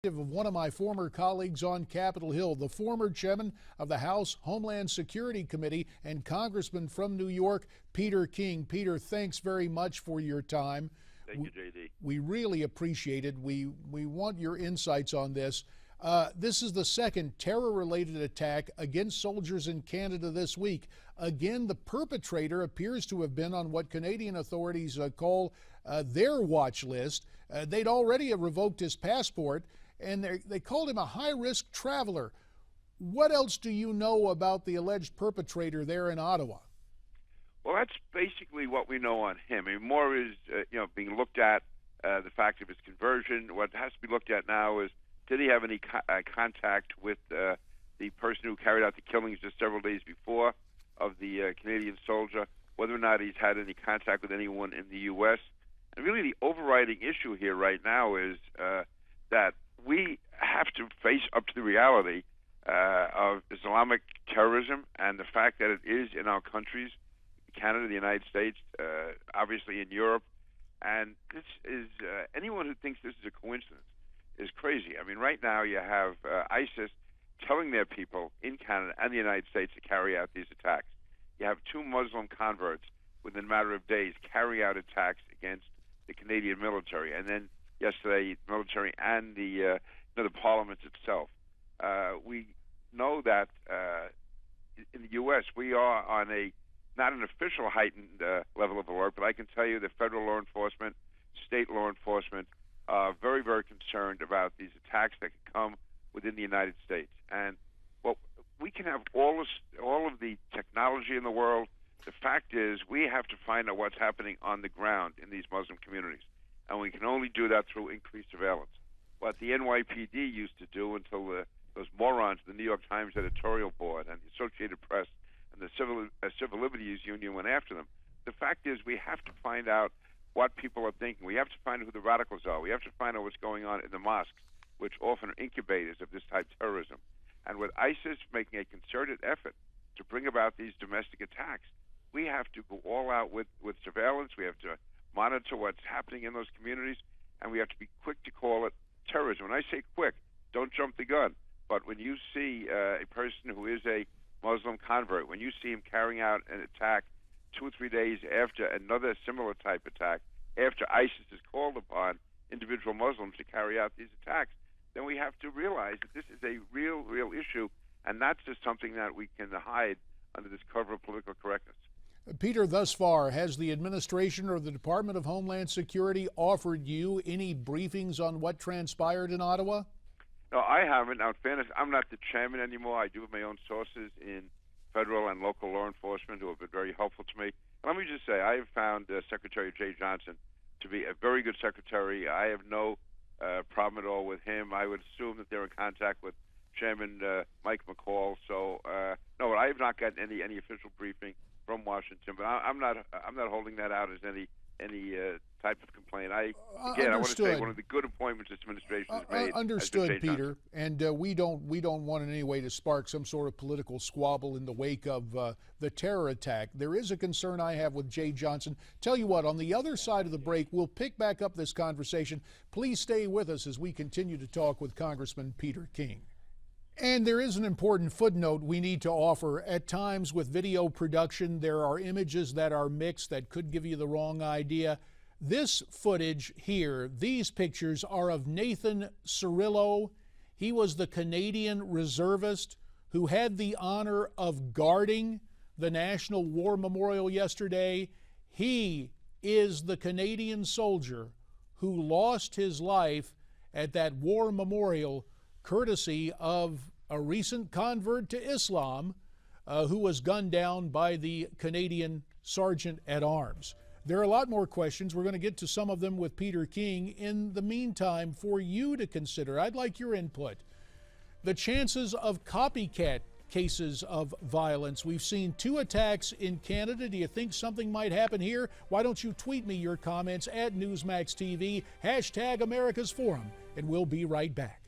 of one of my former colleagues on Capitol Hill, the former chairman of the House Homeland Security Committee and congressman from New York, Peter King. Peter, thanks very much for your time. Thank you, J.D. We really appreciate it. We want your insights on this. This is the second terror-related attack against soldiers in Canada this week. Again, the perpetrator appears to have been on what Canadian authorities call their watch list. They'd already revoked his passport, and they called him a high-risk traveler. What else do you know about the alleged perpetrator there in Ottawa? Well, that's basically what we know on him. I mean, more is being looked at the fact of his conversion. What has to be looked at now is, did he have any contact with the person who carried out the killings just several days before of the Canadian soldier, whether or not he's had any contact with anyone in the U.S. And really the overriding issue here right now is that we have to face up to the reality of Islamic terrorism and the fact that it is in our countries, Canada, the United States, obviously in Europe. And this is, anyone who thinks this is a coincidence is crazy. I mean, right now you have ISIS telling their people in Canada and the United States to carry out these attacks. You have two Muslim converts within a matter of days carry out attacks against the Canadian military, and then yesterday, the military and the parliament itself. We know that in the U.S. we are on not an official heightened level of alert, but I can tell you that federal law enforcement, state law enforcement, very, very concerned about these attacks that could come within the United States. And well, we can have all of the technology in the world. The fact is, we have to find out what's happening on the ground in these Muslim communities, and we can only do that through increased surveillance. What the NYPD used to do until those morons, the New York Times editorial board and the Associated Press and the Civil Liberties Union went after them. The fact is, we have to find out what people are thinking. We have to find out who the radicals are. We have to find out what's going on in the mosques, which often are incubators of this type of terrorism. And with ISIS making a concerted effort to bring about these domestic attacks, we have to go all out with surveillance. We have to monitor what's happening in those communities, and we have to be quick to call it terrorism. When I say quick, don't jump the gun. But when you see a person who is a Muslim convert, when you see him carrying out an attack 2 or 3 days after another similar type attack, after ISIS has called upon individual Muslims to carry out these attacks, then we have to realize that this is a real issue, and not just something that we can hide under this cover of political correctness. Peter, thus far, has the administration or the Department of Homeland Security offered you any briefings on what transpired in Ottawa? No, I haven't. Now, in fairness, I'm not the chairman anymore. I do have my own sources in federal and local law enforcement who have been very helpful to me. And let me just say, I have found Secretary Jay Johnson to be a very good secretary. I have no problem at all with him. I would assume that they're in contact with Chairman Mike McCall. So, no, I have not gotten any official briefing from Washington, but I'm not holding that out as any type of complaint. I want to say one of the good appointments this administration has made. Understood, Peter. And we don't want in any way to spark some sort of political squabble in the wake of the terror attack. There is a concern I have with Jay Johnson. Tell you what, on the other side of the break, we'll pick back up this conversation. Please stay with us as we continue to talk with Congressman Peter King. And there is an important footnote we need to offer. At times with video production, there are images that are mixed that could give you the wrong idea. This footage here, these pictures are of Nathan Cirillo. He was the Canadian reservist who had the honor of guarding the National War Memorial yesterday. He is the Canadian soldier who lost his life at that war memorial courtesy of a recent convert to Islam who was gunned down by the Canadian Sergeant at Arms. There are a lot more questions. We're going to get to some of them with Peter King. In the meantime, for you to consider, I'd like your input. The chances of copycat cases of violence. We've seen 2 attacks in Canada. Do you think something might happen here? Why don't you tweet me your comments at Newsmax TV, #America's Forum, and we'll be right back.